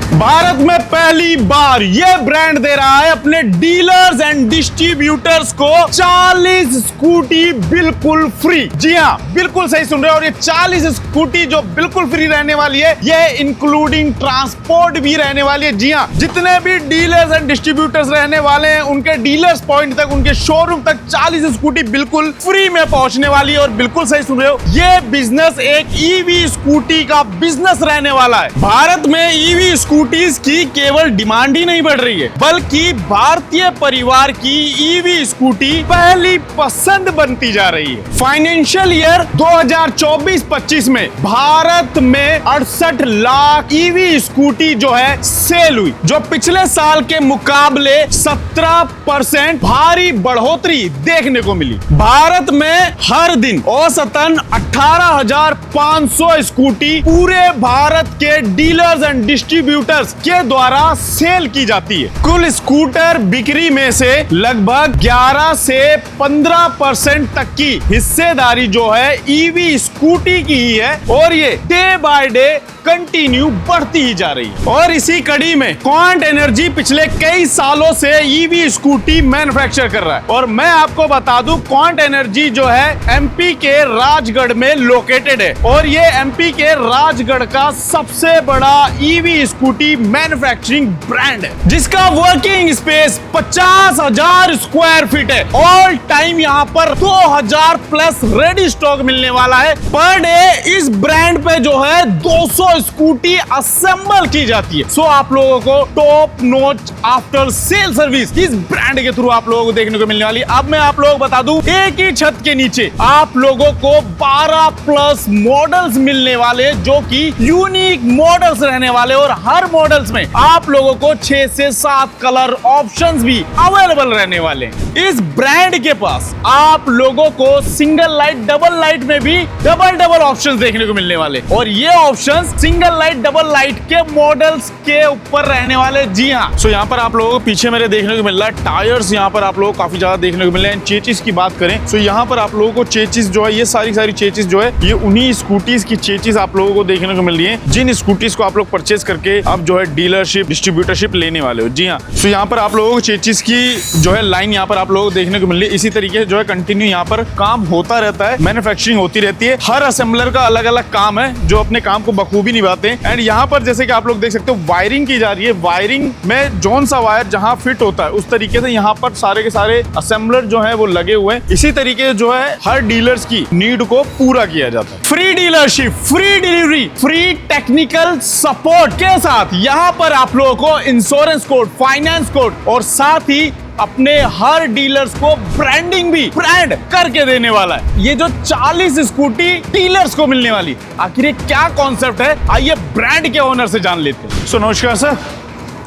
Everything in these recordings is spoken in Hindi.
भारत में पहली बार ये ब्रांड दे रहा है अपने डीलर्स एंड डिस्ट्रीब्यूटर्स को 40 स्कूटी बिल्कुल फ्री। जी हाँ, बिल्कुल सही सुन रहे हो। और ये 40 स्कूटी जो बिल्कुल फ्री रहने वाली है, ये इंक्लूडिंग ट्रांसपोर्ट भी रहने वाली है। जी हाँ, जितने भी डीलर्स एंड डिस्ट्रीब्यूटर्स रहने वाले हैं, उनके डीलर्स पॉइंट तक, उनके शोरूम तक 40 स्कूटी बिल्कुल फ्री में पहुंचने वाली है। और बिल्कुल सही सुन रहे हो, ये बिजनेस एक ईवी स्कूटी का बिजनेस रहने वाला है। भारत में ईवी स्कूटीज की केवल डिमांड ही नहीं बढ़ रही है, बल्कि भारतीय परिवार की ईवी स्कूटी पहली पसंद बनती जा रही है। फाइनेंशियल ईयर 2024-25 में भारत में 68 लाख ईवी स्कूटी जो है सेल हुई, जो पिछले साल के मुकाबले 17% भारी बढ़ोतरी देखने को मिली। भारत में हर दिन औसतन 18,500 स्कूटी पूरे भारत के डीलर्स एंड डिस्ट्रीब्यूटर्स के द्वारा सेल की जाती है। कुल स्कूटर बिक्री में से लगभग 11 से 15% तक की हिस्सेदारी जो है ईवी स्कूटी की ही है, और ये डे बाय डे कंटिन्यू बढ़ती ही जा रही है। और इसी कड़ी में क्वांट एनर्जी पिछले कई सालों से ईवी स्कूटी मैन्युफैक्चर कर रहा है। और मैं आपको बता दूं, क्वांट एनर्जी जो है एमपी के राजगढ़ में लोकेटेड है, और ये एमपी के राजगढ़ का सबसे बड़ा ईवी स्कूटी मैन्युफैक्चरिंग ब्रांड है, जिसका वर्किंग स्पेस 50,000 स्क्वायर फीट है। ऑल टाइम यहाँ पर 2,000 प्लस रेडी स्टॉक मिलने वाला है। पर डे इस ब्रांड पे जो है 200 स्कूटी असेंबल की जाती है। सो आप लोगों को top notch after sale service इस ब्रांड के थ्रू आप लोगों को देखने को मिलने वाली है। अब मैं आप लोगों को बता दूं, एक ही छत के नीचे आप लोगों को 12 प्लस मॉडल्स मिलने वाले, जो कि यूनिक मॉडल्स रहने वाले, और हर मॉडल्स में आप लोगों को 6 से 7 कलर ऑप्शंस भी अवेलेबल रहने वाले हैं। इस ब्रांड के पास आप लोगों को सिंगल लाइट, डबल लाइट में भी डबल ऑप्शंस देखने को मिलने वाले, और ये options single light, double light के मॉडल्स के ऊपर रहने वाले। जी हाँ, सो यहाँ पर आप लोगों को पीछे मेरे देखने को मिल रहा है टायर्स, यहाँ पर आप लोगों को काफी ज्यादा देखने को मिल रहे हैं। चेचिस की बात करें, सो यहाँ पर आप लोगों को चेचिस जो है, ये सारी चेचिस जो है, ये उन्हीं स्कूटीज की चेचिस आप लोगों को देखने को मिल रही है, जिन स्कूटीज को आप लोग परचेज करके अब जो है डीलरशिप, डिस्ट्रीब्यूटरशिप लेने वाले हो। जी हाँ, सो यहाँ पर आप लोगों को चेचिस की जो है लाइन यहाँ पर आप लोगों को देखने को मिल रही है। इसी तरीके से जो है कंटिन्यू यहाँ पर काम होता रहता है, मैन्युफैक्चरिंग होती रहती है। हर असेंबलर का अलग अलग काम है, जो अपने काम को बखूबी निभाते हैं। एंड यहाँ पर जैसे कि आप लोग देख सकते हो, वायरिंग की जा रही है। वायरिंग में जौन सा वायर जहाँ फिट होता है, उस तरीके से यहाँ पर सारे के सारे असेंबलर जो है वो लगे हुए हैं। इसी तरीके से जो है हर डीलर्स की नीड को पूरा किया जाता है। Free dealership, free delivery, free technical support के साथ यहाँ पर आप लोगों को इंश्योरेंस कोड, फाइनेंस कोड, और साथ ही अपने हर डीलर्स को ब्रांडिंग भी ब्रांड करके देने वाला है। ये जो 40 स्कूटी डीलर्स को मिलने वाली, आखिर ये क्या कॉन्सेप्ट है, आइए ब्रांड के ओनर से जान लेते हैं। सो नमस्कार सर।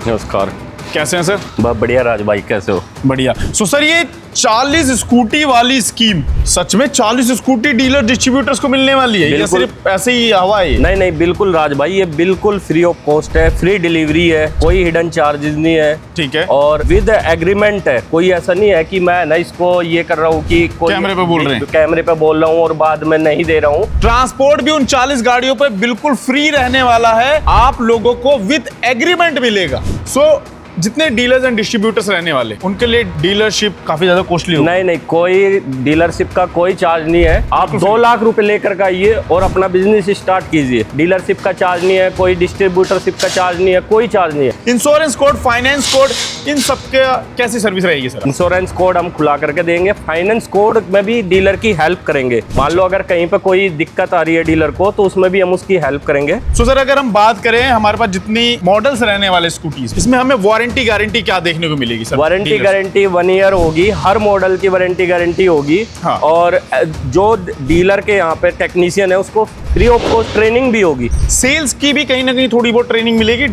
नमस्कार, कैसे हैं सर? बहुत बढ़िया राज भाई, कैसे हो? बढ़िया। सो सर, ये 40 स्कूटी वाली स्कीम सच में 40 स्कूटी डीलर डिस्ट्रीब्यूटर्स को मिलने वाली है, या सिर्फ ऐसे ही हवा है? नहीं, बिल्कुल राज भाई, ये बिल्कुल फ्री ऑफ कॉस्ट है, फ्री डिलीवरी है, कोई हिडन चार्जेस नहीं है। ठीक है। और विद एग्रीमेंट है, कोई ऐसा नहीं है कि मैं ना इसको ये कर रहा हूँ कि कोई कैमरे पे बोल रहे हैं, कैमरे पे बोल रहा हूँ और बाद में नहीं दे रहा हूँ। ट्रांसपोर्ट भी उन 40 गाड़ियों पे बिल्कुल फ्री रहने वाला है, आप लोगों को विद एग्रीमेंट मिलेगा। सो जितने डीलर्स एंड डिस्ट्रीब्यूटर्स रहने वाले, उनके लिए डीलरशिप काफी ज्यादा कॉस्टली होगी। नहीं, कोई डीलरशिप का कोई चार्ज नहीं है। आप 2 लाख रुपए लेकर के आइए और अपना बिजनेस स्टार्ट कीजिए। डीलरशिप का चार्ज नहीं है, कोई डिस्ट्रीब्यूटरशिप का चार्ज नहीं है, कोई चार्ज नहीं है। इंश्योरेंस कोड, फाइनेंस कोड, इन सबके कैसी सर्विस रहेगी सर? इंश्योरेंस कोड हम खुला करके देंगे, फाइनेंस कोड में भी डीलर की हेल्प करेंगे। मान लो अगर कहीं पे कोई दिक्कत आ रही है डीलर को, तो उसमें भी हम उसकी हेल्प करेंगे। सो सर, अगर हम बात करें हमारे पास जितनी मॉडल्स रहने वाले स्कूटीज, इसमें हमें वारंटी गारंटी क्या देखने को मिलेगी सर? वारंटी गारंटी 1 ईयर होगी, हर मॉडल की वारंटी गारंटी होगी। हाँ। और जो डीलर के यहाँ पे टेक्नीशियन है, उसको फ्री ऑफ कॉस्ट ट्रेनिंग भी होगी। सेल्स की भी कहीं ना कहीं थोड़ी बहुत ट्रेनिंग मिलेगी?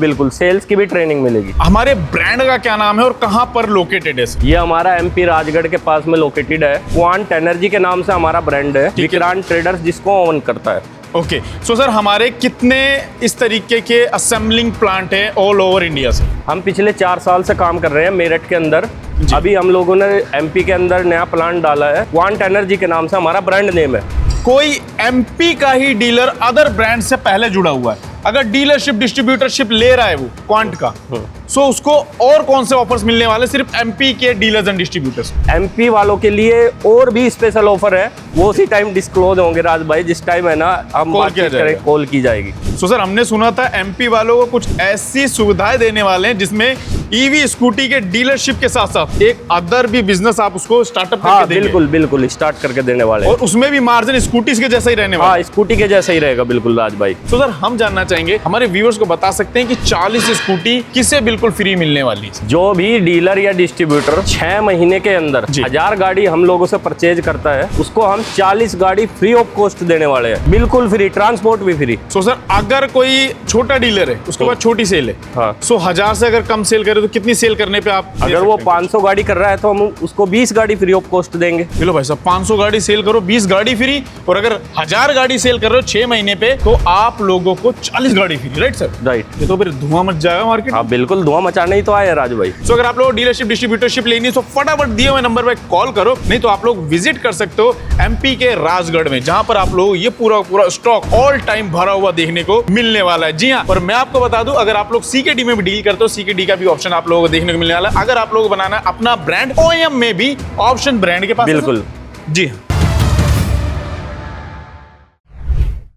बिल्कुल सेल्स की भी ट्रेनिंग मिलेगी। हमारे ब्रांड का क्या नाम है और कहाँ पर लोकेटेड है? ये हमारा एमपी राजगढ़ के पास में लोकेटेड है। क्वांट एनर्जी के नाम से हमारा ब्रांड है, विक्रांत ट्रेडर्स जिसको ओन करता है। ओके, सो सर, हमारे कितने इस तरीके के असेंबलिंग प्लांट है ऑल ओवर इंडिया से? हम पिछले 4 साल से काम कर रहे हैं मेरठ के अंदर। अभी हम लोगों ने एमपी के अंदर नया प्लांट डाला है, क्वांट एनर्जी के नाम से हमारा ब्रांड नेम है। कोई एमपी का ही डीलर अदर ब्रांड से पहले जुड़ा हुआ है, अगर डीलरशिप डिस्ट्रीब्यूटरशिप ले रहा है वो क्वांट का, सो उसको और कौन से ऑफर्स मिलने वाले सिर्फ एमपी के डीलर्स एंड डिस्ट्रीब्यूटर्स? एमपी वालों के लिए और भी स्पेशल ऑफर है, वो उसी टाइम डिस्क्लोज होंगे राज भाई, जिस टाइम है ना हम बातचीत करें, कॉल की जाएगी। सो सर, हमने सुना था एमपी वालों को कुछ ऐसी सुविधाएं देने वाले हैं जिसमें ईवी स्कूटी के डीलरशिप के साथ साथ एक अदर भी बिजनेस आप उसको स्टार्टअप करके देंगे। बिल्कुल बिल्कुल स्टार्ट करके देने वाले हैं। और उसमें भी मार्जिन स्कूटी के जैसा ही रहने वाला है। स्कूटी के जैसा ही रहेगा बिल्कुल राज भाई। तो सर, हम जानना चाहेंगे, हमारे व्यूअर्स को बता सकते हैं कि 40 स्कूटी किसे बिल्कुल फ्री मिलने वाली है? जो भी डीलर या डिस्ट्रीब्यूटर 6 महीने के अंदर 1000 गाड़ी हम लोगों से परचेज करता है, उसको हम 40 गाड़ी फ्री ऑफ कॉस्ट देने वाले हैं, बिल्कुल फ्री, ट्रांसपोर्ट भी फ्री। सो सर, अगर कोई छोटा डीलर है, उसके बाद छोटी सेल है, हाँ, सो 1000 से अगर कम सेल करे तो कितनी सेल करने पे आप? अगर वो 500 गाड़ी कर रहा है तो हम उसको 20 गाड़ी फ्री ऑफ कॉस्ट देंगे। चलो भाई साहब, 500 गाड़ी सेल करो, 20 गाड़ी फ्री। और अगर 1000 गाड़ी सेल कर रहे हो 6 महीने पे, तो आप लोगों को 40 गाड़ी फ्री, राइट सर? राइट। ये तो फिर धुआं मच जाएगा मार्केट। हाँ बिल्कुल, धुआं मचाने ही तो आए राजू भाई। सो अगर आप लोग डीलरशिप डिस्ट्रीब्यूटरशिप लेनी है तो फटाफट दिए हुए नंबर पे कॉल करो, नहीं तो आप लोग विजिट कर सकते हो एमपी के राजगढ़ में, जहां पर आप लोग ये पूरा स्टॉक ऑल टाइम भरा हुआ देखने को मिलने वाला है। जी हाँ, और मैं आपको बता दूं, अगर आप लोग सीकेडी में भी डील करते हो, सीकेडी का भी ऑप्शन आप लोगों को देखने को मिलने वाला है। अगर आप लोग बनाना अपना ब्रांड, ओएम में भी ऑप्शन ब्रांड के पास बिल्कुल। जी हाँ।